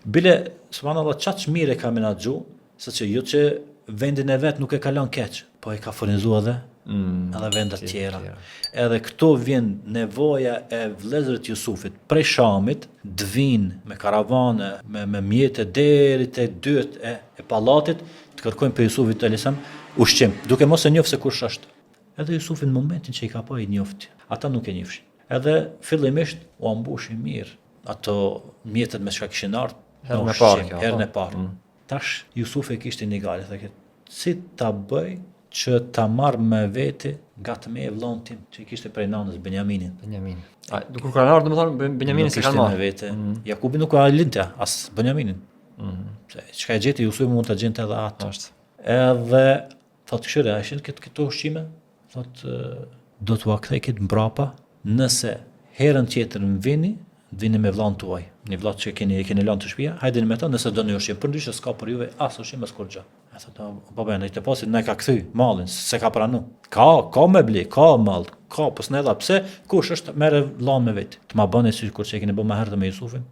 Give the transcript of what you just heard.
Bile, subhanallahu, qaç mirë e ka menaxhu, saqë jo që vendin e vet nuk e kalon keq, po e ka furnizuar edhe vendet tjera. Edhe këto vjen nevoja e vëllezërit Jusufit prej Shamit, dvin me karavane, me mjete deri te dyert e pallatit, të kërkojnë për Jusufit alayhisalam ushqim, duke mos e njohur se kush është. Edhe Jusufi në momentin që i ka pa i njofti, ata nuk e njofshin. Edhe fillimisht u ambushi mirë ato mjetet me çka kishin ardhur herën e parë. Tash Jusufi kishte një gale, thekë, si ta bëj që ta marr me veti gatme vllon tim që i kishte prej nanës Benjaminin. Kur kanë ardhur domethënë Benjaminin se kanë marrë me vete. Jakubi nuk ka linte as Benjaminin. Se çka e gjeti Jusufi mund ta gjente edhe atë. Edhe thotë këshire, ashin këto ushqime, thotë do t'ua kthej këtë mbrapa, nëse herën tjetër vini me vllahun tuaj. Një vllah që keni lënë të shtëpia, hajdeni me ta nëse doni ushqim. Përndryshe s'ka për juve as ushqim as kurrë gjë. E thotë, baba, ai të pasit na ka kthy mallin, se ka pranu. Ka mebli, ka mall, ka, po s'ne dha pse, kush është merre vllahun me vet. Të ma bëni sikur që keni bërë më herët me Jusufin.